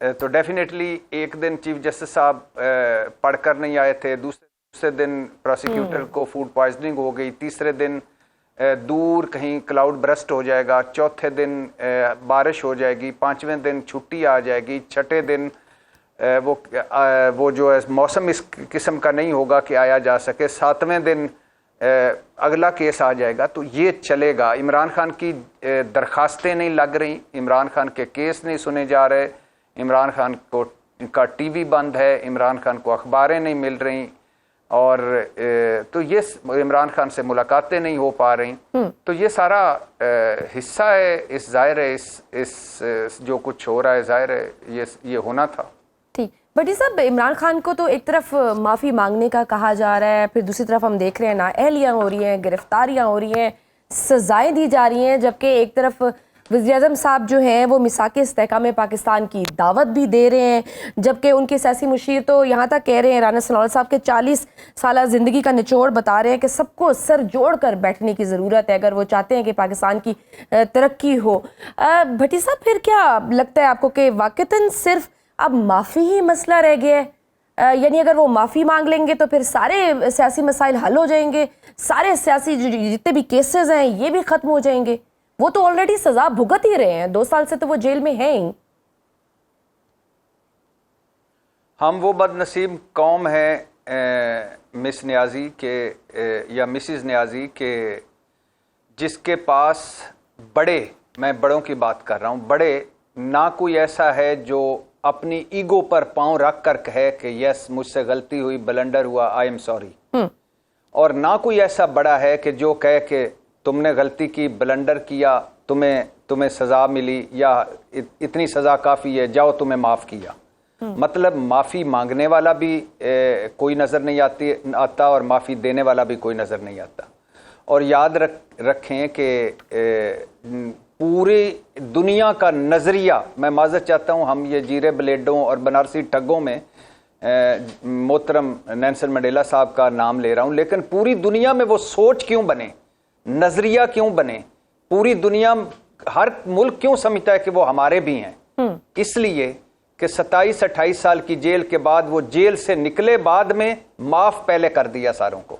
تو ڈیفینیٹلی ایک دن chief justice صاحب پڑھ کر نہیں آئے تھے, دوسرے دن پروسیکیوٹر کو فوڈ پوائزننگ ہو گئی, تیسرے دن دور کہیں کلاؤڈ برسٹ ہو جائے گا, چوتھے دن بارش ہو جائے گی, پانچویں دن چھٹی آ جائے گی, چھٹے دن وہ جو ہے موسم اس قسم کا نہیں ہوگا کہ آیا جا سکے, ساتویں دن اگلا کیس آ جائے گا. تو یہ چلے گا. عمران خان کی درخواستیں نہیں لگ رہی, عمران خان کے کیس نہیں سنے جا رہے, عمران خان کو کا ٹی وی بند ہے, عمران خان کو اخباریں نہیں مل رہی, اور تو یہ عمران خان سے ملاقاتیں نہیں ہو پا رہی. تو یہ سارا حصہ ہے, اس ظاہر ہے اس جو کچھ ہو رہا ہے ظاہر ہے یہ ہونا تھا. ٹھیک. بٹی صاحب, عمران خان کو تو ایک طرف معافی مانگنے کا کہا جا رہا ہے, پھر دوسری طرف ہم دیکھ رہے ہیں نااہلیاں ہو رہی ہیں, گرفتاریاں ہو رہی ہیں, سزائیں دی جا رہی ہیں, جبکہ ایک طرف وزیر اعظم صاحب جو ہیں وہ میثاق استحکام پاکستان کی دعوت بھی دے رہے ہیں, جبکہ ان کے سیاسی مشیر تو یہاں تک کہہ رہے ہیں, رانا سنوال صاحب کے 40 سالہ زندگی کا نچوڑ بتا رہے ہیں کہ سب کو سر جوڑ کر بیٹھنے کی ضرورت ہے اگر وہ چاہتے ہیں کہ پاکستان کی ترقی ہو. بھٹی صاحب, پھر کیا لگتا ہے آپ کو کہ واقعتاً صرف اب معافی ہی مسئلہ رہ گیا ہے؟ یعنی اگر وہ معافی مانگ لیں گے تو پھر سارے سیاسی مسائل حل ہو جائیں گے, سارے سیاسی جتنے بھی کیسز ہیں یہ بھی ختم ہو جائیں گے؟ وہ تو آلریڈی سزا بھگت ہی رہے ہیں, 2 سال سے تو وہ جیل میں ہیں ہی. ہم وہ بد نصیب قوم ہیں مس نیازی کے یا مسز نیازی کے جس کے پاس بڑے, میں بڑوں کی بات کر رہا ہوں, بڑے نہ کوئی ایسا ہے جو اپنی ایگو پر پاؤں رکھ کر کہے کہ یس مجھ سے غلطی ہوئی, بلنڈر ہوا, آئی ایم سوری, اور نہ کوئی ایسا بڑا ہے کہ جو کہے کہ تم نے غلطی کی, بلنڈر کیا, تمہیں سزا ملی یا اتنی سزا کافی ہے, جاؤ تمہیں معاف کیا. مطلب معافی مانگنے والا بھی کوئی نظر نہیں آتا اور معافی دینے والا بھی کوئی نظر نہیں آتا. اور یاد رکھیں کہ پوری دنیا کا نظریہ, میں معذرت چاہتا ہوں, ہم یہ جیرے بلیڈوں اور بنارسی ٹھگوں میں محترم نیلسن منڈیلا صاحب کا نام لے رہا ہوں, لیکن پوری دنیا میں وہ سوچ کیوں بنے, نظریہ کیوں بنے, پوری دنیا ہر ملک کیوں سمجھتا ہے کہ وہ ہمارے بھی ہیں؟ اس لیے کہ 27-28 سال کی جیل کے بعد وہ جیل سے نکلے, بعد میں معاف پہلے کر دیا ساروں کو.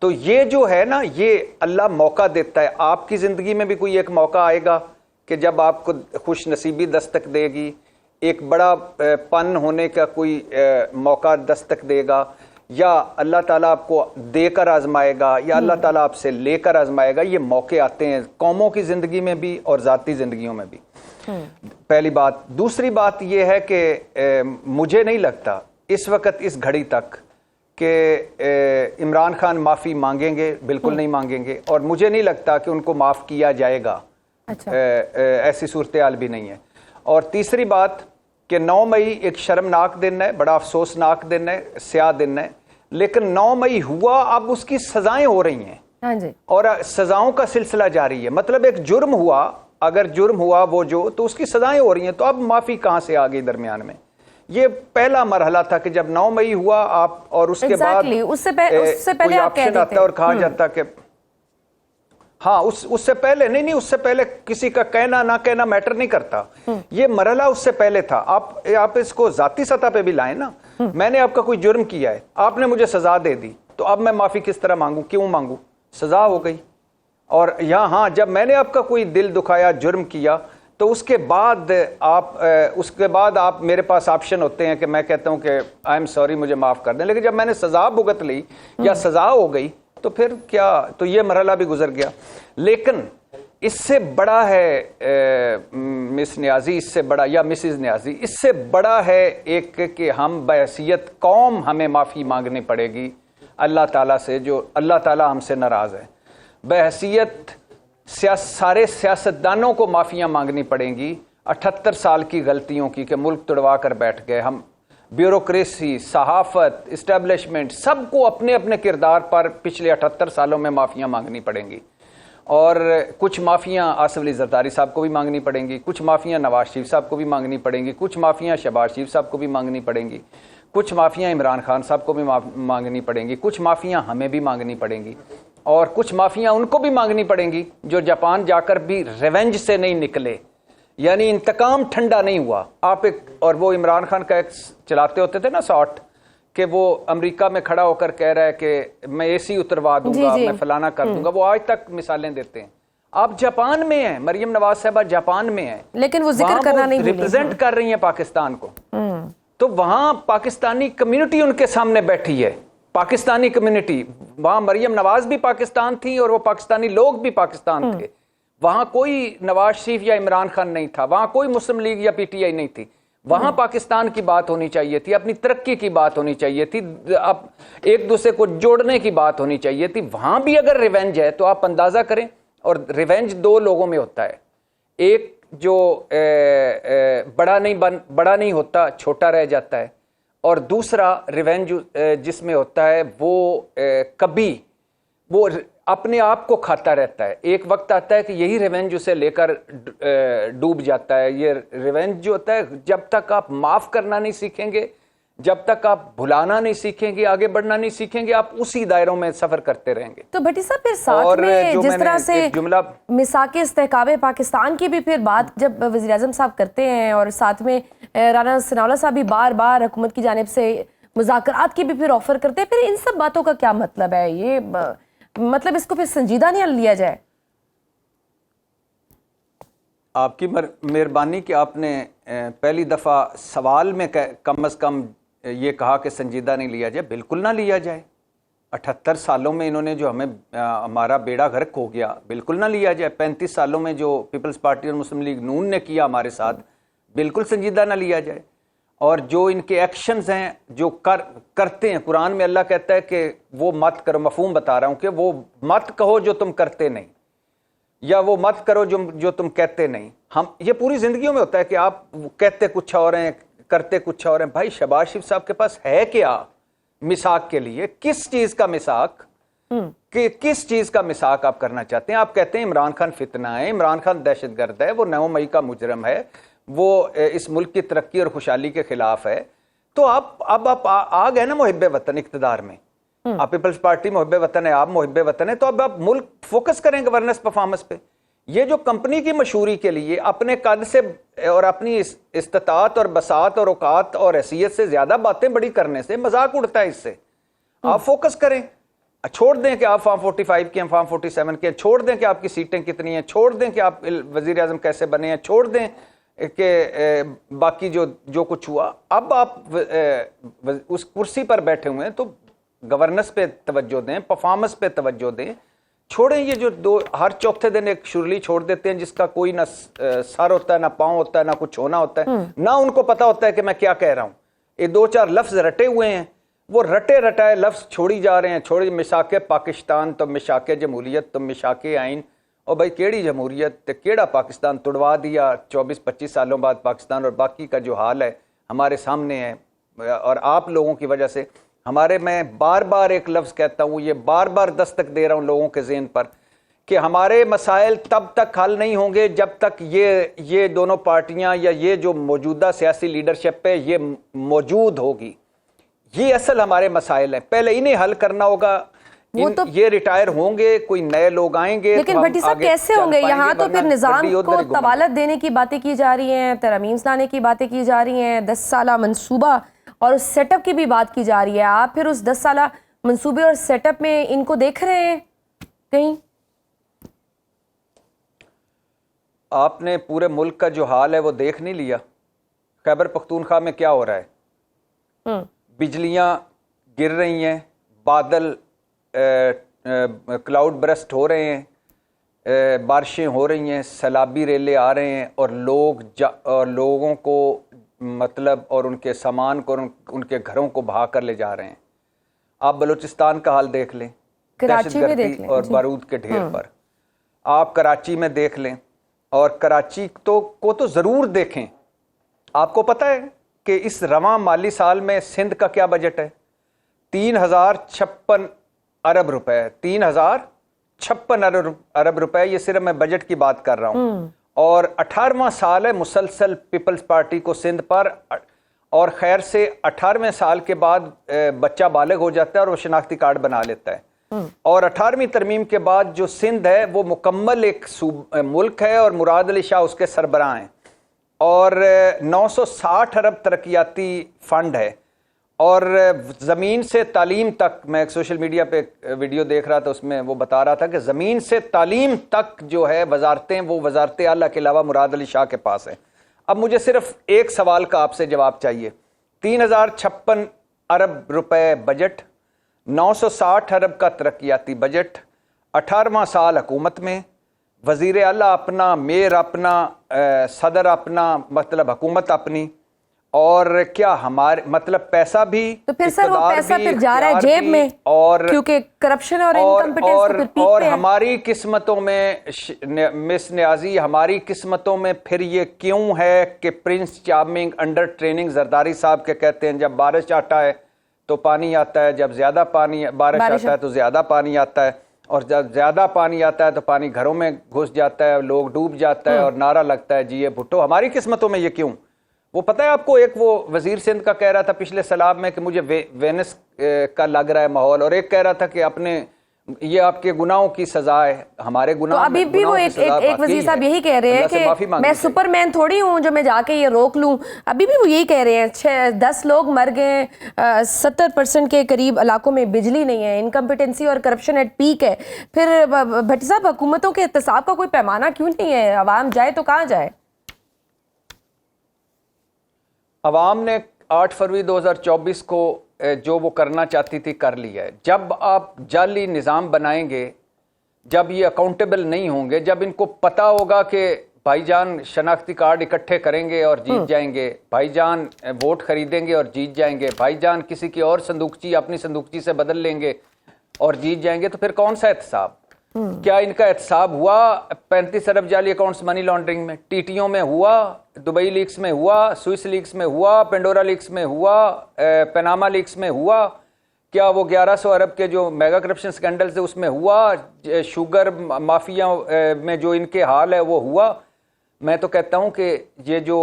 تو یہ جو ہے نا, یہ اللہ موقع دیتا ہے. آپ کی زندگی میں بھی کوئی ایک موقع آئے گا کہ جب آپ کو خوش نصیبی دستک دے گی, ایک بڑا پن ہونے کا کوئی موقع دستک دے گا, یا اللہ تعالیٰ آپ کو دے کر آزمائے گا, یا اللہ تعالیٰ آپ سے لے کر آزمائے گا. یہ موقع آتے ہیں قوموں کی زندگی میں بھی اور ذاتی زندگیوں میں بھی. پہلی بات. دوسری بات یہ ہے کہ مجھے نہیں لگتا اس وقت اس گھڑی تک کہ عمران خان معافی مانگیں گے, بالکل نہیں مانگیں گے, اور مجھے نہیں لگتا کہ ان کو معاف کیا جائے گا. ایسی صورتحال بھی نہیں ہے. اور تیسری بات کہ 9 مئی ایک شرمناک دن ہے, بڑا افسوسناک دن ہے, سیاہ دن ہے, لیکن 9 مئی ہوا, اب اس کی سزائیں ہو رہی ہیں اور سزاؤں کا سلسلہ جاری ہے. مطلب ایک جرم ہوا, اگر جرم ہوا وہ جو, تو اس کی سزائیں ہو رہی ہیں. تو اب معافی کہاں سے آ گئی درمیان میں؟ یہ پہلا مرحلہ تھا کہ جب 9 مئی ہوا آپ, اور اس کے بعد اس سے پہلے آپ کہہ دیتے اور کہا جاتا کہ ہاں اس سے پہلے نہیں, اس سے پہلے کسی کا کہنا نہ کہنا میٹر نہیں کرتا. یہ مرحلہ اس سے پہلے تھا. آپ اس کو ذاتی سطح پہ بھی لائیں نا. میں نے آپ کا کوئی جرم کیا ہے, آپ نے مجھے سزا دے دی, تو اب میں معافی کس طرح مانگوں, کیوں مانگوں؟ سزا ہو گئی. اور یہاں جب میں نے آپ کا کوئی دل دکھایا, جرم کیا, تو اس کے بعد آپ میرے پاس آپشن ہوتے ہیں کہ میں کہتا ہوں کہ آئی ایم سوری, مجھے معاف کر دیں. لیکن جب میں نے سزا بھگت لی یا سزا ہو گئی, تو پھر کیا, تو یہ مرحلہ بھی گزر گیا. لیکن اس سے بڑا ہے مس نیازی, اس سے بڑا, یا مسز نیازی, اس سے بڑا ہے ایک کہ ہم بحیثیت قوم ہمیں معافی مانگنی پڑے گی اللہ تعالیٰ سے, جو اللہ تعالیٰ ہم سے ناراض ہے. بحیثیت سارے سیاستدانوں کو معافیاں مانگنی پڑیں گی 78 سال کی غلطیوں کی کہ ملک توڑوا کر بیٹھ گئے. ہم بیوروکریسی, صحافت, اسٹیبلشمنٹ, سب کو اپنے اپنے کردار پر پچھلے 78 سالوں میں معافیاں مانگنی پڑیں گی. اور کچھ معافیاں آصف علی زرداری صاحب کو بھی مانگنی پڑیں گی, کچھ معافیاں نواز شریف صاحب کو بھی مانگنی پڑیں گی, کچھ معافیاں شہباز شریف صاحب کو بھی مانگنی پڑیں گی, کچھ معافیاں عمران خان صاحب کو بھی مانگنی پڑیں گی, کچھ معافیاں ہمیں بھی مانگنی پڑیں گی, اور کچھ معافیاں ان کو بھی مانگنی پڑیں گی جو جاپان جا کر بھی ریونج سے نہیں نکلے. یعنی انتقام ٹھنڈا نہیں ہوا. آپ ایک اور وہ عمران خان کا ایک چلاتے ہوتے تھے نا ساٹ کہ وہ امریکہ میں کھڑا ہو کر کہہ رہا ہے کہ میں اے سی اتروا دوں گا, میں فلانا کر دوں گا, وہ آج تک مثالیں دیتے ہیں. آپ جاپان میں ہیں, مریم نواز صاحبہ جاپان میں ہیں, لیکن وہ ذکر کرنا نہیں بھولی, ریپرزینٹ کر رہی ہیں پاکستان کو. تو وہاں پاکستانی کمیونٹی ان کے سامنے بیٹھی ہے, پاکستانی کمیونٹی. وہاں مریم نواز بھی پاکستان تھی اور وہ پاکستانی لوگ بھی پاکستان تھے. وہاں کوئی نواز شریف یا عمران خان نہیں تھا, وہاں کوئی مسلم لیگ یا پی ٹی آئی نہیں تھی. وہاں پاکستان کی بات ہونی چاہیے تھی, اپنی ترقی کی بات ہونی چاہیے تھی, اب ایک دوسرے کو جوڑنے کی بات ہونی چاہیے تھی. وہاں بھی اگر ریونج ہے تو آپ اندازہ کریں, اور ریونج دو لوگوں میں ہوتا ہے, ایک جو بڑا نہیں ہوتا, چھوٹا رہ جاتا ہے, اور دوسرا ریونج جس میں ہوتا ہے وہ کبھی وہ اپنے آپ کو کھاتا رہتا ہے. ایک وقت آتا ہے کہ یہی ریونج اسے لے کر ڈوب جاتا ہے. یہ ریونج جو ہوتا ہے, جب تک آپ معاف کرنا نہیں سیکھیں گے, جب تک آپ بھلانا نہیں سیکھیں گے, آگے بڑھنا نہیں سیکھیں گے, آپ اسی دائروں میں سفر کرتے رہیں گے. تو بھٹی صاحب پھر ساتھ میں جس طرح سے میثاق استحکام پاکستان کی بھی پھر بات جب وزیر اعظم صاحب کرتے ہیں, اور ساتھ میں رانا ثناءاللہ صاحب بھی بار بار حکومت کی جانب سے مذاکرات کی بھی پھر آفر کرتے ہیں, پھر ان سب باتوں کا کیا مطلب ہے؟ یہ مطلب اس کو پھر سنجیدہ نہیں لیا جائے؟ آپ کی مہربانی کہ آپ نے پہلی دفعہ سوال میں کم از کم یہ کہا کہ سنجیدہ نہیں لیا جائے. بالکل نہ لیا جائے. 78 سالوں میں انہوں نے جو ہمارا بیڑا غرق ہو گیا, بالکل نہ لیا جائے. 35 سالوں میں جو پیپلز پارٹی اور مسلم لیگ نون نے کیا ہمارے ساتھ, بالکل سنجیدہ نہ لیا جائے. اور جو ان کے ایکشنز ہیں جو کرتے ہیں, قرآن میں اللہ کہتا ہے کہ وہ مت کرو, مفہوم بتا رہا ہوں کہ وہ مت کہو جو تم کرتے نہیں, یا وہ مت کرو جو تم کہتے نہیں. ہم یہ پوری زندگیوں میں ہوتا ہے کہ آپ کہتے کچھ اور ہیں, کرتے کچھ اور ہیں. بھائی شہباز شریف صاحب کے پاس ہے کیا میثاق کے لیے؟ کس چیز کا میثاق, کہ کس چیز کا میثاق آپ کرنا چاہتے ہیں؟ آپ کہتے ہیں عمران خان فتنہ ہے, عمران خان دہشت گرد ہے, وہ 9 مئی کا مجرم ہے, وہ اس ملک کی ترقی اور خوشحالی کے خلاف ہے. تو اب آپ آ گئے نا محب وطن اقتدار میں, آپ پیپلز پارٹی محب وطن ہے, آپ محب وطن ہے, تو اب آپ ملک فوکس کریں گورننس پرفارمنس پہ. یہ جو کمپنی کی مشہوری کے لیے اپنے قد سے اور اپنی استطاعت اور بساط اور اوقات اور حیثیت سے زیادہ باتیں بڑی کرنے سے مذاق اڑتا ہے. اس سے آپ فوکس کریں, چھوڑ دیں کہ آپ فارم 45 کے ہیں, فارم 47 کے ہیں, چھوڑ دیں کہ آپ کی سیٹیں کتنی ہیں, چھوڑ دیں کہ آپ وزیر اعظم کیسے بنے ہیں, چھوڑ دیں کہ باقی جو کچھ ہوا. اب آپ اس کرسی پر بیٹھے ہوئے ہیں تو گورننس پہ توجہ دیں, پرفارمنس پہ توجہ دیں. چھوڑیں یہ جو ہر چوتھے دن ایک شرلی چھوڑ دیتے ہیں جس کا کوئی نہ سر ہوتا ہے, نہ پاؤں ہوتا ہے, نہ کچھ ہونا ہوتا ہے, نہ ان کو پتا ہوتا ہے کہ میں کیا کہہ رہا ہوں. یہ 2-4 لفظ رٹے ہوئے ہیں, وہ رٹے رٹائے لفظ چھوڑی جا رہے ہیں. چھوڑی میثاق پاکستان تو میثاق جمہوریت تو میثاق آئین. اور بھائی کیڑی جمہوریت, کیڑا پاکستان تڑوا دیا 24-25 سالوں بعد پاکستان. اور باقی کا جو حال ہے ہمارے سامنے ہے, اور آپ لوگوں کی وجہ سے میں بار بار ایک لفظ کہتا ہوں, یہ بار بار دستک دے رہا ہوں لوگوں کے ذہن پر, کہ ہمارے مسائل تب تک حل نہیں ہوں گے جب تک یہ دونوں پارٹیاں یا یہ جو موجودہ سیاسی لیڈرشپ ہے یہ موجود ہوگی. یہ اصل ہمارے مسائل ہیں, پہلے انہیں حل کرنا ہوگا. یہ ریٹائر ہوں گے, کوئی نئے لوگ آئیں گے, لیکن بھٹی صاحب کیسے ہوں گے؟ یہاں تو پھر نظام کو طوالت دینے کی باتیں کی جا رہی ہیں, ترامیم لانے کی باتیں کی جا رہی ہیں, 10 سالہ منصوبہ اور اس سیٹ اپ کی بھی بات کی جا رہی ہے. آپ پھر اس 10 سالہ منصوبے اور سیٹ اپ میں ان کو دیکھ رہے ہیں کہیں؟ آپ نے پورے ملک کا جو حال ہے وہ دیکھ نہیں لیا. خیبر پختونخوا میں کیا ہو رہا ہے؟ بجلیاں گر رہی ہیں, بادل کلاؤڈ برسٹ ہو رہے ہیں, بارشیں ہو رہی ہیں, سیلابی ریلے آ رہے ہیں, اور لوگوں کو مطلب اور ان کے سامان کو ان کے گھروں کو بہا کر لے جا رہے ہیں. آپ بلوچستان کا حال دیکھ لیں, دہشت گردی اور بارود کے ڈھیر پر. آپ کراچی میں دیکھ لیں, اور کراچی کو تو ضرور دیکھیں. آپ کو پتہ ہے کہ اس رواں مالی سال میں سندھ کا کیا بجٹ ہے؟ 3056 ارب روپے. 3056 ارب روپے. یہ صرف میں بجٹ کی بات کر رہا ہوں. اور 18واں سال ہے مسلسل پیپلز پارٹی کو سندھ پر. اور خیر سے 18ویں سال کے بعد بچہ بالغ ہو جاتا ہے اور وہ شناختی کارڈ بنا لیتا ہے. اور 18ویں ترمیم کے بعد جو سندھ ہے وہ مکمل ایک ملک ہے, اور مراد علی شاہ اس کے سربراہ ہیں. اور 960 ارب ترقیاتی فنڈ ہے، اور زمین سے تعلیم تک، میں ایک سوشل میڈیا پہ ویڈیو دیکھ رہا تھا، اس میں وہ بتا رہا تھا کہ زمین سے تعلیم تک جو ہے وزارتیں، وہ وزارت اعلیٰ کے علاوہ مراد علی شاہ کے پاس ہیں۔ اب مجھے صرف ایک سوال کا آپ سے جواب چاہیے۔ 3056 ارب روپے بجٹ، 960 ارب کا ترقیاتی بجٹ، 18واں سال حکومت میں، وزیر اعلیٰ اپنا، میئر اپنا، صدر اپنا، مطلب حکومت اپنی، اور کیا ہمارے مطلب پیسہ بھی، تو پھر سر وہ پیسہ پھر جا رہا ہے جیب میں، اور کیونکہ کرپشن اور انکمپیٹنس تو پھر پیک اور پہ ہے۔ ہماری قسمتوں میں مس نیازی، ہماری قسمتوں میں پھر یہ کیوں ہے کہ prince charming under training, Zardari صاحب کے کہتے ہیں جب بارش آتا ہے تو پانی آتا ہے، جب زیادہ پانی بارش آتا ہے تو زیادہ پانی آتا ہے، اور جب زیادہ پانی آتا ہے تو پانی گھروں میں گھس جاتا ہے، لوگ ڈوب جاتا ہے، اور نعرہ لگتا ہے جی یہ بھٹو۔ ہماری قسمتوں میں یہ کیوں؟ وہ پتہ ہے آپ کو، ایک وہ وزیر سندھ کا کہہ رہا تھا پچھلے سیلاب میں کہ مجھے وینس کا لگ رہا ہے ماحول، اور ایک کہہ رہا تھا کہ اپنے یہ آپ کے گناہوں کی سزا ہے، ہمارے گناہ۔ تو ابھی بھی وہ ایک وزیر صاحب یہی کہہ رہے ہیں کہ میں سپر مین تھوڑی ہوں جو میں جا کے یہ روک لوں، ابھی بھی وہ یہی کہہ رہے ہیں۔ 10 لوگ مر گئے، 70% کے قریب علاقوں میں بجلی نہیں ہے، انکمپیٹنسی اور کرپشن ایٹ پیک ہے۔ پھر بھٹی صاحب حکومتوں کے احتساب کا کوئی پیمانہ کیوں نہیں ہے؟ عوام جائے تو کہاں جائے؟ عوام نے 8 فروری 2024 کو جو وہ کرنا چاہتی تھی کر لیا ہے۔ جب آپ جعلی نظام بنائیں گے، جب یہ اکاؤنٹیبل نہیں ہوں گے، جب ان کو پتہ ہوگا کہ بھائی جان شناختی کارڈ اکٹھے کریں گے اور جیت جائیں گے، بھائی جان ووٹ خریدیں گے اور جیت جائیں گے، بھائی جان کسی کی اور صندوقچی اپنی صندوقچی سے بدل لیں گے اور جیت جائیں گے، تو پھر کون سا احتساب؟ کیا ان کا احتساب ہوا 35 ارب جعلی اکاؤنٹس منی لانڈرنگ میں؟ ٹی ٹیوں میں ہوا، دبئی لیکس میں ہوا، سوئس لیکس میں ہوا، پینڈورا لیکس میں ہوا، پیناما لیکس میں ہوا؟ کیا وہ 1100 ارب کے جو میگا کرپشن سکینڈلز ہے اس میں ہوا؟ شوگر مافیا میں جو ان کے حال ہے وہ ہوا؟ میں تو کہتا ہوں کہ یہ جو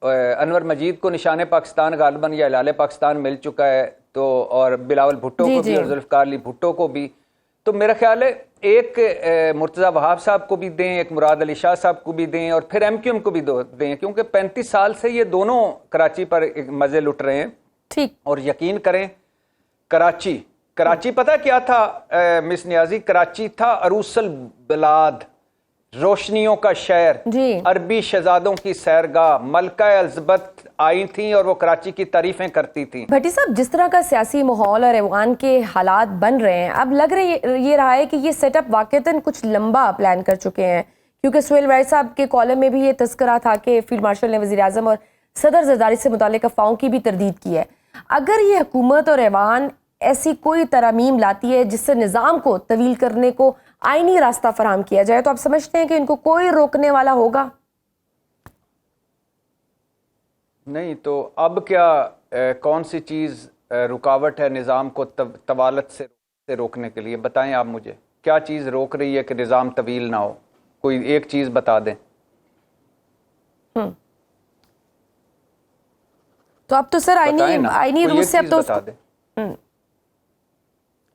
انور مجید کو نشان پاکستان غالباً یا ہلال پاکستان مل چکا ہے، تو اور بلاول بھٹو کو بھی اور ذوالفقار علی بھٹو کو بھی، تو میرا خیال ہے ایک مرتضی وہاب صاحب کو بھی دیں، ایک مراد علی شاہ صاحب کو بھی دیں، اور پھر ایم کیو ایم کو بھی دیں، کیونکہ 35 سال سے یہ دونوں کراچی پر مزے لٹ رہے ہیں۔ ٹھیک، اور یقین کریں کراچی پتہ کیا تھا مس نیازی؟ کراچی تھا عروس البلاد، روشنیوں کا شہر، عربی شہزادوں کی سیرگاہ، ملکہ الزبتھ آئی تھیں اور وہ کراچی کی تعریفیں کرتی تھیں۔ بھٹی صاحب جس طرح کا سیاسی ماحول اور ایوان کے حالات بن رہے ہیں، اب لگ یہ رہا ہے کہ یہ سیٹ اپ واقعتاً کچھ لمبا پلان کر چکے ہیں، کیونکہ سہیل وائز صاحب کے کالم میں بھی یہ تذکرہ تھا کہ فیلڈ مارشل نے وزیر اعظم اور صدر زرداری سے متعلق افواہوں کی بھی تردید کی ہے۔ اگر یہ حکومت اور ایوان ایسی کوئی ترامیم لاتی ہے جس سے نظام کو طویل کرنے کو آئینی راستہ فراہم کیا جائے، تو آپ سمجھتے ہیں کہ ان کو کوئی روکنے والا ہوگا؟ نہیں تو اب کیا کون سی چیز رکاوٹ ہے نظام کو طوالت سے روکنے کے لیے؟ بتائیں آپ مجھے، کیا چیز روک رہی ہے کہ نظام طویل نہ ہو؟ کوئی ایک چیز بتا دیں۔ تو اب تو سر آئینی روٹ سے اب تو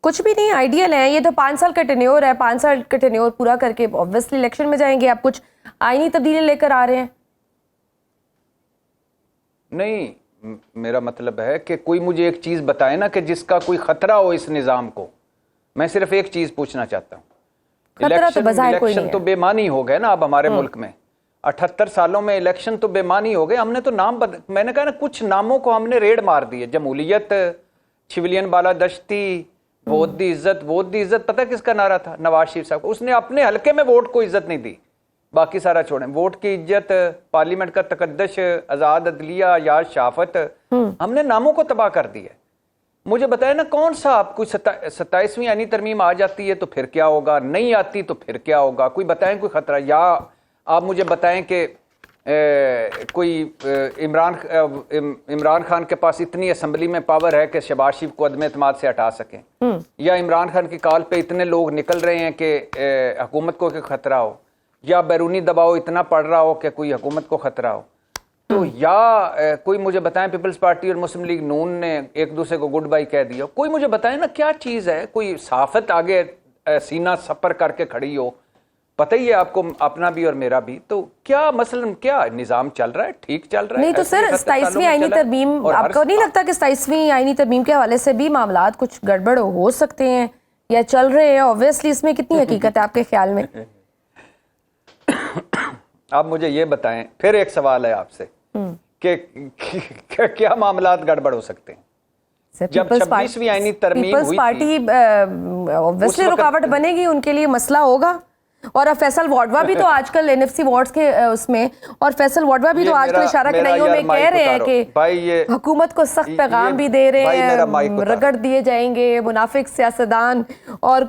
کچھ بھی نہیں، آئیڈیل ہے یہ تو 5 سال کا ٹینیور ہے، 5 سال کا ٹینیور پورا کر کے obviously الیکشن میں جائیں گے، آپ کچھ آئینی تبدیلی لے کر آ رہے ہیں؟ نہیں، میرا مطلب ہے کہ کوئی مجھے ایک چیز بتائے نا کہ جس کا کوئی خطرہ ہو اس نظام کو۔ میں صرف ایک چیز پوچھنا چاہتا ہوں۔ الیکشن تو بے معنی ہو گئے نا اب ہمارے ملک میں، 78 سالوں میں الیکشن تو بے معنی ہو گئے۔ ہم نے تو نام میں نے کہا نا کچھ ناموں کو ہم نے ریڑ مار دی ہے، جمہولیت، شیولین بالادشتی، ووٹ دی عزت۔ ووٹ دی عزت پتہ کس کا نعرہ تھا؟ نواز شریف صاحب کو۔ اس نے اپنے حلقے میں ووٹ کو عزت نہیں دی، باقی سارا چھوڑیں۔ ووٹ کی عزت، پارلیمنٹ کا تقدس، آزاد عدلیہ، یاد شافت، ہم نے ناموں کو تباہ کر دی ہے۔ مجھے بتائیں نا کون سا آپ کوئی 27ویں آئینی ترمیم آ جاتی ہے تو پھر کیا ہوگا، نہیں آتی تو پھر کیا ہوگا؟ کوئی بتائیں کوئی خطرہ، یا آپ مجھے بتائیں کہ کوئی عمران خان کے پاس اتنی اسمبلی میں پاور ہے کہ شہباز شریف کو عدم اعتماد سے ہٹا سکیں، یا عمران خان کی کال پہ اتنے لوگ نکل رہے ہیں کہ حکومت کو خطرہ ہو، یا بیرونی دباؤ اتنا پڑ رہا ہو کہ کوئی حکومت کو خطرہ ہو؟ تو یا کوئی مجھے بتائیں پیپلز پارٹی اور مسلم لیگ نون نے ایک دوسرے کو گڈ بائی کہہ دیا؟ کوئی مجھے بتائیں نا کیا چیز ہے، کوئی صحافت آگے سینہ سپر کر کے کھڑی ہو، پتہ ہی ہے آپ کو اپنا بھی اور میرا بھی. تو کیا مثلاً کیا نظام چل رہا ہے, ٹھیک چل رہا ہے؟ نہیں تو سر 27ویں آئینی ترمیم, آپ کو نہیں لگتا کہ 27ویں آئینی ترمیم کے حوالے سے بھی معاملات کچھ گڑبڑ ہو سکتے ہیں یا چل رہے ہیں؟ اوبویسلی اس میں کتنی حقیقت ہے آپ کے خیال میں؟ آپ مجھے یہ بتائیں, پھر ایک سوال ہے آپ سے کہ کیا معاملات گڑبڑ ہو سکتے ہیں؟ جب 26ویں آئینی ترمیم ہوئی پارٹی اوبویسلی رکاوٹ بنے گی, ان کے لیے مسئلہ ہوگا. اور فیصل واڈوا بھی تو آج کل NFC وارڈز کے اس میں, اور فیصل واڈوا بھی تو آج کل اشارہ کنائیوں میں کہہ رہے ہیں کہ حکومت کو سخت پیغام بھی دے رہے ہیں, رگڑ دیے جائیں گے منافق سیاستدان. اور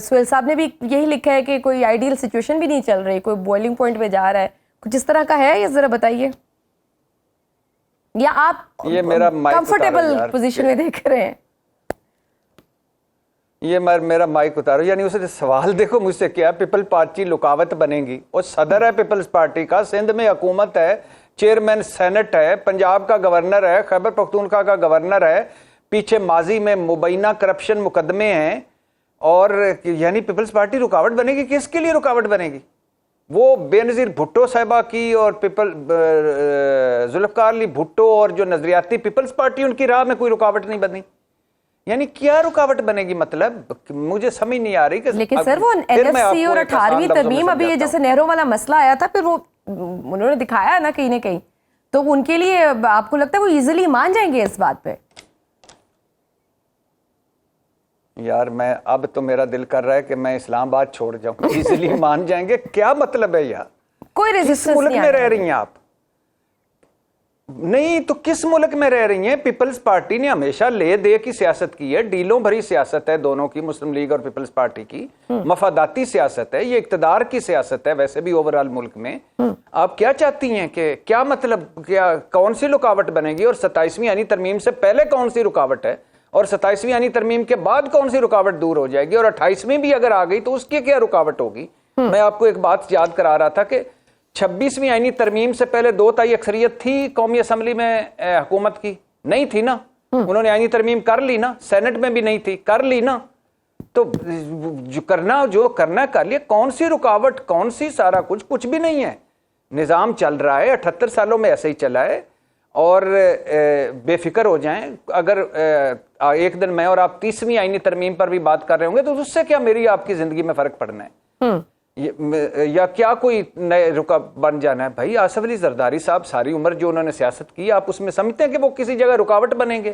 سہیل صاحب نے بھی یہی لکھا ہے کہ کوئی آئیڈیل سچویشن بھی نہیں چل رہی, کوئی بوائلنگ پوائنٹ پہ جا رہا ہے. کچھ اس طرح کا ہے یہ ذرا بتائیے, یا آپ کمفرٹیبل پوزیشن میں دیکھ رہے ہیں؟ یہ میرا مائک اتارو. یعنی اسے سوال دیکھو مجھ سے کیا, پیپل پارٹی رکاوٹ بنے گی, اور صدر ہے پیپلز پارٹی کا, سندھ میں حکومت ہے, چیئرمین سینٹ ہے, پنجاب کا گورنر ہے, خیبر پختونخوا کا گورنر ہے, پیچھے ماضی میں مبینہ کرپشن مقدمے ہیں, اور یعنی پیپلز پارٹی رکاوٹ بنے گی. کس کے لیے رکاوٹ بنے گی؟ وہ بے نظیر بھٹو صاحبہ کی اور ذوالفقار علی بھٹو اور جو نظریاتی پیپلز پارٹی, ان کی راہ میں کوئی رکاوٹ نہیں بنی. یعنی کیا رکاوٹ بنے گی؟ مطلب مجھے سمجھ نہیں آ رہی کہ لیکن سر وہ NFC اور 18ویں ترمیم, ابھی یہ جیسے نہروں والا مسئلہ آیا تھا, پھر وہ انہوں نے دکھایا نا کہیں نہ کہیں, تو ان کے لیے آپ کو لگتا ہے وہ ایزیلی مان جائیں گے اس بات پہ؟ یار میں اب تو میرا دل کر رہا ہے کہ میں اسلام آباد چھوڑ جاؤں. ایزیلی مان جائیں گے کیا مطلب ہے یار؟ کوئی ریزسٹنس ملک میں رہ رہی ہیں آپ؟ نہیں تو کس ملک میں رہ رہی ہیں؟ پیپلز پارٹی نے ہمیشہ لے دے کی سیاست کی ہے, ڈیلوں بھری سیاست ہے دونوں کی, مسلم لیگ اور پیپلز پارٹی کی مفاداتی سیاست ہے, یہ اقتدار کی سیاست ہے ویسے بھی اوورال ملک میں. آپ کیا چاہتی ہیں کہ کیا مطلب, کیا کون سی رکاوٹ بنے گی؟ اور 27ویں آئینی ترمیم سے پہلے کون سی رکاوٹ ہے, اور 27ویں آئینی ترمیم کے بعد کون سی رکاوٹ دور ہو جائے گی, اور 28ویں بھی اگر آ گئی تو اس کی کیا رکاوٹ ہوگی؟ میں آپ کو ایک بات یاد کرا رہا تھا کہ 26ویں آئینی ترمیم سے پہلے 2 تہائی اکثریت تھی قومی اسمبلی میں حکومت کی, نہیں تھی نا. انہوں نے آئینی ترمیم کر لی نا, سینٹ میں بھی نہیں تھی, کر لی نا. تو جو کرنا کر لیا. کون سی رکاوٹ, کون سی سارا کچھ بھی نہیں ہے. نظام چل رہا ہے, 78 سالوں میں ایسے ہی چلا ہے, اور بے فکر ہو جائیں. اگر ایک دن میں اور آپ 30ویں آئینی ترمیم پر بھی بات کر رہے ہوں گے تو اس سے کیا میری آپ کی زندگی میں فرق پڑنا ہے, یا کیا کوئی نئے رکا بن جانا ہے؟ بھائی آصف علی زرداری صاحب ساری عمر جو انہوں نے سیاست کی, آپ اس میں سمجھتے ہیں کہ وہ کسی جگہ رکاوٹ بنیں گے؟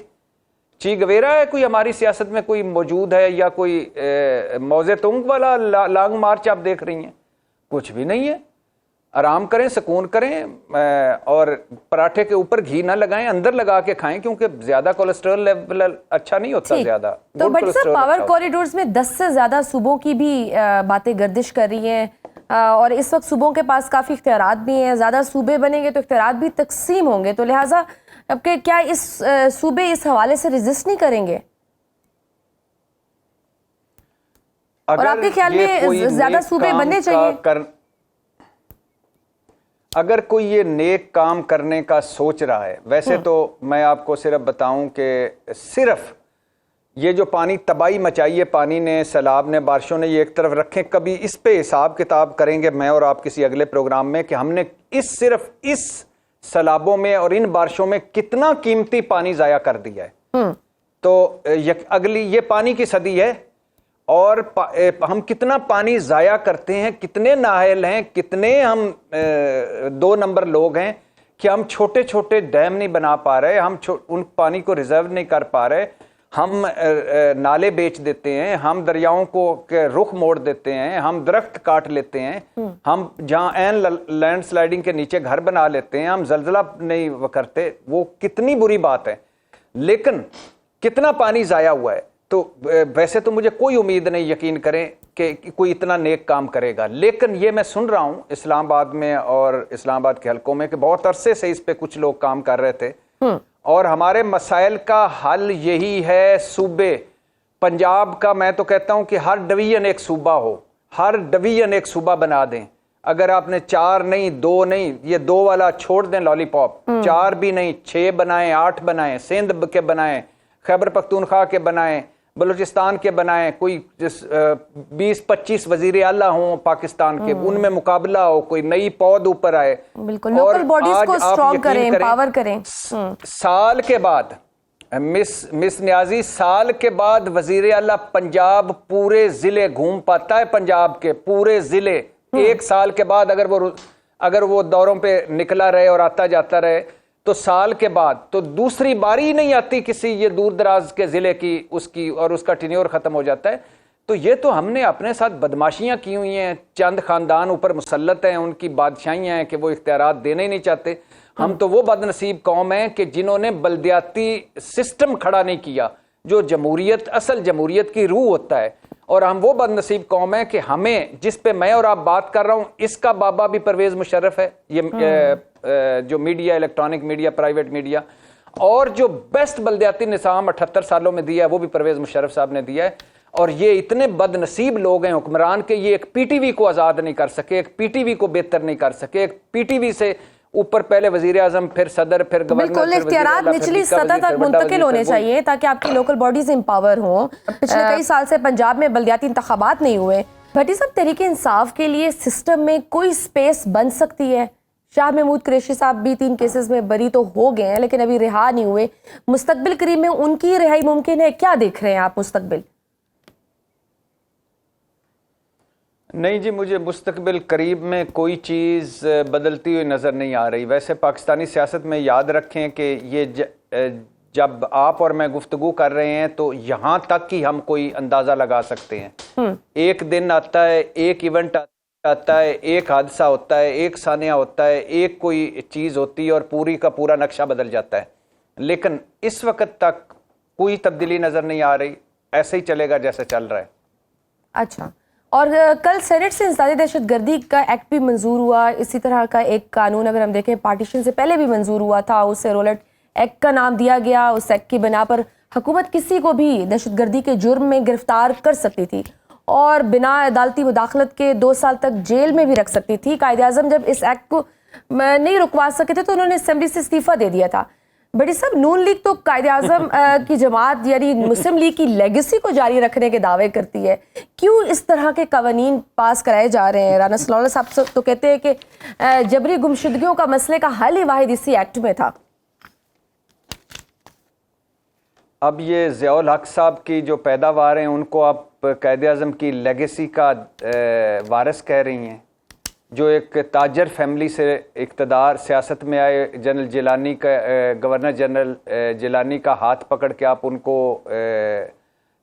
چی گویرا ہے کوئی ہماری سیاست میں کوئی موجود ہے, یا کوئی موزے تنگ والا لانگ مارچ آپ دیکھ رہی ہیں؟ کچھ بھی نہیں ہے. آرام کریں, سکون کریں, اور پراٹھے کے اوپر گھی نہ لگائیں, اندر لگا کے کھائیں, کیونکہ زیادہ کولیسٹرول لیول اچھا نہیں ہوتا زیادہ. تو بٹ سر پاور کوریڈورز میں 10 سے زیادہ صوبوں کی بھی باتیں گردش کر رہی ہیں, اور اس وقت صوبوں کے پاس کافی اختیارات بھی ہیں. زیادہ صوبے بنیں گے تو اختیارات بھی تقسیم ہوں گے, تو لہٰذا اب کہ کیا اس صوبے اس حوالے سے ریزسٹ نہیں کریں گے؟ اور آپ کے خیال میں زیادہ صوبے بننے چاہیے؟ اگر کوئی یہ نیک کام کرنے کا سوچ رہا ہے, ویسے تو میں آپ کو صرف بتاؤں کہ صرف یہ جو پانی تباہی مچائی ہے پانی نے, سیلاب نے, بارشوں نے, یہ ایک طرف رکھیں. کبھی اس پہ حساب کتاب کریں گے میں اور آپ کسی اگلے پروگرام میں کہ ہم نے صرف اس سیلابوں میں اور ان بارشوں میں کتنا قیمتی پانی ضائع کر دیا ہے. تو اگلی یہ پانی کی صدی ہے, اور ہم کتنا پانی ضائع کرتے ہیں, کتنے نااہل ہیں, کتنے ہم 2 نمبر لوگ ہیں کہ ہم چھوٹے چھوٹے ڈیم نہیں بنا پا رہے, ہم ان پانی کو ریزرو نہیں کر پا رہے, ہم نالے بیچ دیتے ہیں, ہم دریاؤں کو رخ موڑ دیتے ہیں, ہم درخت کاٹ لیتے ہیں, ہم جہاں این لینڈ سلائڈنگ کے نیچے گھر بنا لیتے ہیں, ہم زلزلہ نہیں کرتے. وہ کتنی بری بات ہے, لیکن کتنا پانی ضائع ہوا ہے. تو ویسے تو مجھے کوئی امید نہیں, یقین کریں, کہ کوئی اتنا نیک کام کرے گا. لیکن یہ میں سن رہا ہوں اسلام آباد میں اور اسلام آباد کے حلقوں میں کہ بہت عرصے سے اس پہ کچھ لوگ کام کر رہے تھے, اور ہمارے مسائل کا حل یہی ہے. صوبے پنجاب کا میں تو کہتا ہوں کہ ہر ڈویژن ایک صوبہ ہو, ہر ڈویژن ایک صوبہ بنا دیں. اگر آپ نے 4 نہیں 2 نہیں, یہ 2 والا چھوڑ دیں لالی پاپ, 4 بھی نہیں 6 بنائیں, 8 بنائیں, سندھ کے بنائیں, خیبر پختونخوا کے بنائیں, بلوچستان کے بنائیں, کوئی 20-25 وزیر اعلیٰ ہوں پاکستان کے, ان میں مقابلہ ہو, کوئی نئی پود اوپر آئے. بالکل, لوکل باڈیز کو اسٹرانگ کریں, امپاور کریں. سال کے بعد مس نیازی, سال کے بعد وزیر اعلیٰ پنجاب پورے ضلع گھوم پاتا ہے, پنجاب کے پورے ضلع 1 سال کے بعد اگر وہ دوروں پہ نکلا رہے اور آتا جاتا رہے تو سال کے بعد تو دوسری باری ہی نہیں آتی کسی یہ دور دراز کے ضلع کی, اور اس کا ٹینیور ختم ہو جاتا ہے. تو یہ تو ہم نے اپنے ساتھ بدماشیاں کی ہوئی ہیں, چند خاندان اوپر مسلط ہیں, ان کی بادشاہیاں ہیں کہ وہ اختیارات دینے ہی نہیں چاہتے. ہم تو وہ بد نصیب قوم ہیں کہ جنہوں نے بلدیاتی سسٹم کھڑا نہیں کیا جو جمہوریت, اصل جمہوریت کی روح ہوتا ہے. اور ہم وہ بد نصیب قوم ہیں کہ ہمیں, جس پہ میں اور آپ بات کر رہا ہوں, اس کا بابا بھی پرویز مشرف ہے, یہ جو media, electronic media, private media, اور جو بیسٹ بلدیاتی نظام 78 سالوں میں دیا ہے وہ بھی پرویز مشرف صاحب نے دیا ہے. اور یہ اتنے بد نصیب لوگ ہیں حکمران کے, یہ ایک پی ٹی وی کو آزاد نہیں کر سکے, ایک پی ٹی وی کو بہتر نہیں کر سکے, ایک پی ٹی وی سے اوپر پہلے وزیر اعظم, پھر صدر, پھر گورنر. بالکل, اختیارات نچلی سطح تک منتقل ہونے چاہیے تاکہ آپ کی لوکل باڈیز امپاور ہوں. پچھلے کئی سال سے پنجاب میں بلدیاتی انتخابات نہیں ہوئے. بھٹی صاحب, تحریک انصاف کے لیے سسٹم میں کوئی سپیس بن سکتی ہے؟ شاہ محمود قریشی صاحب بھی 3 کیسز میں بری تو ہو گئے ہیں لیکن ابھی رہا نہیں ہوئے. مستقبل قریب میں ان کی رہائی ممکن ہے, کیا دیکھ رہے ہیں آپ مستقبل؟ نہیں جی, مجھے مستقبل قریب میں کوئی چیز بدلتی ہوئی نظر نہیں آ رہی. ویسے پاکستانی سیاست میں یاد رکھیں کہ یہ جب آپ اور میں گفتگو کر رہے ہیں تو یہاں تک ہی ہم کوئی اندازہ لگا سکتے ہیں. ایک دن آتا ہے, ایک ایونٹ آتا ہے, ایک حادثہ ہوتا ہے, ایک ثانیہ ہوتا ہے, ایک کوئی چیز ہوتی ہے اور پوری کا پورا نقشہ بدل جاتا ہے. لیکن اس وقت تک کوئی تبدیلی نظر نہیں آ رہی, ایسے ہی چلے گا جیسے چل رہا ہے. اچھا, اور کل سینٹ سے انسدادی دہشت گردی کا ایکٹ بھی منظور ہوا. اسی طرح کا ایک قانون اگر ہم دیکھیں پارٹیشن سے پہلے بھی منظور ہوا تھا, اسے رولٹ ایکٹ کا نام دیا گیا. اس ایکٹ کی بنا پر حکومت کسی کو بھی دہشت گردی کے جرم میں گرفتار کر سکتی تھی اور بنا عدالتی مداخلت کے 2 سال تک جیل میں بھی رکھ سکتی تھی. قائد اعظم جب اس ایکٹ کو نہیں رکوا سکے تھے تو انہوں نے اسمبلی سے استعفیٰ دے دیا تھا. بڑی صاحب, نون لیگ تو قائد اعظم کی جماعت یعنی مسلم لیگ کی لیگیسی کو جاری رکھنے کے دعوے کرتی ہے. کیوں اس طرح کے قوانین پاس کرائے جا رہے ہیں؟ رانا صلی اللہ صاحب تو کہتے ہیں کہ جبری گمشدگیوں کا مسئلے کا حل ہی واحد اسی ایکٹ میں تھا. اب یہ ضیاء الحق صاحب کی جو پیداوار ہیں ان کو آپ قائد اعظم کی لیگیسی کا وارث کہہ رہی ہیں, جو ایک تاجر فیملی سے اقتدار سیاست میں آئے. جنرل جیلانی کا, گورنر جنرل جیلانی کا ہاتھ پکڑ کے آپ ان کو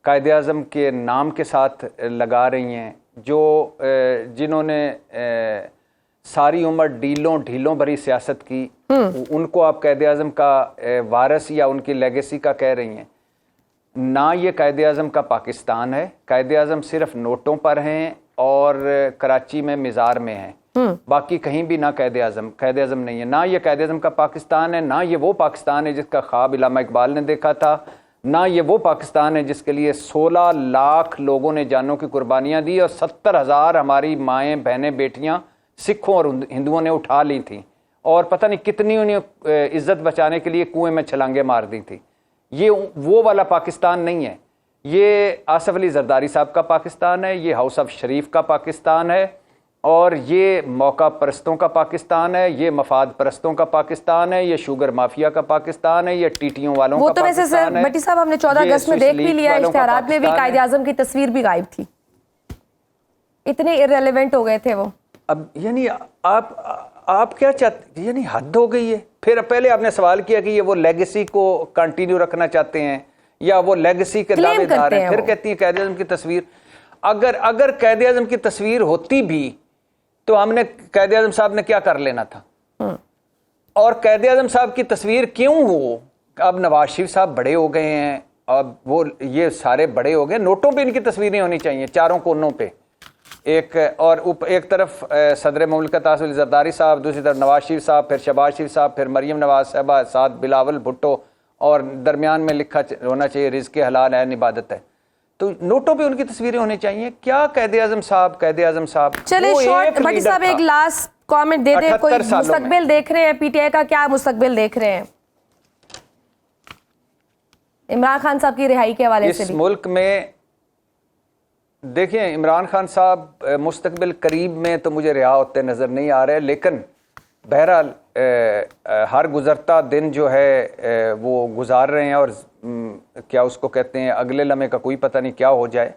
قائد اعظم کے نام کے ساتھ لگا رہی ہیں, جو جنہوں نے ساری عمر ڈھیلوں بھری سیاست کی, ان کو آپ قائد اعظم کا وارث یا ان کی لیگیسی کا کہہ رہی ہیں. نہ یہ قائد اعظم کا پاکستان ہے. قائد اعظم صرف نوٹوں پر ہیں اور کراچی میں مزار میں ہیں, باقی کہیں بھی نہ قائد اعظم نہیں ہے. نہ یہ قائد اعظم کا پاکستان ہے, نہ یہ وہ پاکستان ہے جس کا خواب علامہ اقبال نے دیکھا تھا, نہ یہ وہ پاکستان ہے جس کے لیے 16 لاکھ لوگوں نے جانوں کی قربانیاں دی اور 70,000 ہماری مائیں, بہنیں, بیٹیاں سکھوں اور ہندوؤں نے اٹھا لی تھیں, اور پتہ نہیں کتنی انہیں عزت بچانے کے لیے کنویں میں چھلانگیں مار دی تھی. یہ وہ والا پاکستان نہیں ہے. یہ آصف علی زرداری صاحب کا پاکستان ہے, یہ ہاؤس آف شریف کا پاکستان ہے, اور یہ موقع پرستوں کا پاکستان ہے, یہ مفاد پرستوں کا پاکستان ہے, یہ شوگر مافیا کا پاکستان ہے, یہ ٹیٹیوں والوں کا پاکستان ہے. وہ تو ویسے بٹی صاحب ہم نے 14 اگست میں دیکھ بھی لیا, اشتہارات میں بھی قائد اعظم کی تصویر بھی غائب تھی. اتنے ارریلیونٹ ہو گئے تھے وہ. اب یعنی آپ کیا چاہتے, یعنی حد ہو گئی ہے. پھر پہلے آپ نے سوال کیا کہ یہ وہ لیگیسی کو کنٹینیو رکھنا چاہتے ہیں یا وہ لیگیسی کے دعوے دار ہیں, پھر کہتی ہیں قائد اعظم کی تصویر. اگر قائد اعظم کی تصویر ہوتی بھی تو ہم نے قائد اعظم صاحب نے کیا کر لینا تھا, اور قائد اعظم صاحب کی تصویر کیوں ہو. اب نواز شریف صاحب بڑے ہو گئے ہیں, اب وہ یہ سارے بڑے ہو گئے, نوٹوں پہ ان کی تصویریں ہونی چاہیے, چاروں کونوں پہ. ایک طرف صدر مملکت آصف علی زرداری صاحب, دوسری طرف نواز شریف صاحب, پھر شہباز شریف صاحب, پھر مریم نواز صاحبہ, ساتھ بلاول بھٹو, اور درمیان میں لکھا ہونا چاہیے رزق حلال ہے, عبادت ہے. تو نوٹوں پہ ان کی تصویریں ہونی چاہیے. کیا قائد اعظم صاحب چلے شارٹ بھٹی صاحب ایک لاسٹ کامنٹ دے دیں, کوئی مستقبل دیکھ رہے ہیں پی ٹی آئی کا, کیا مستقبل دیکھ رہے ہیں؟ عمران خان صاحب کی رہائی کے حوالے سے اس بھی ملک میں دیکھیں عمران خان صاحب مستقبل قریب میں تو مجھے رہا ہوتے نظر نہیں آ رہے، لیکن بہرحال ہر گزرتا دن جو ہے وہ گزار رہے ہیں، اور کیا اس کو کہتے ہیں اگلے لمحے کا کوئی پتہ نہیں کیا ہو جائے۔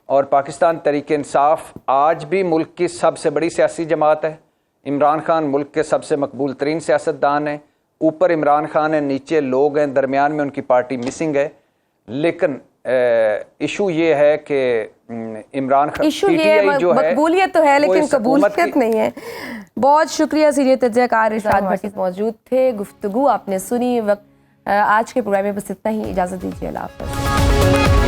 اور پاکستان تحریک انصاف آج بھی ملک کی سب سے بڑی سیاسی جماعت ہے۔ عمران خان ملک کے سب سے مقبول ترین سیاستدان ہیں، اوپر عمران خان ہیں، نیچے لوگ ہیں، درمیان میں ان کی پارٹی مسنگ ہے۔ لیکن ایشو یہ ہے کہ عمران خان ایشو یہ ہے مقبولیت تو ہے لیکن قبولیت نہیں ہے۔ بہت شکریہ سینئر تجزیہ کار ارشاد بھٹی موجود تھے، گفتگو آپ نے سنی۔ وقت آج کے پروگرام میں بس اتنا ہی، اجازت دیجیے، اللہ حافظ۔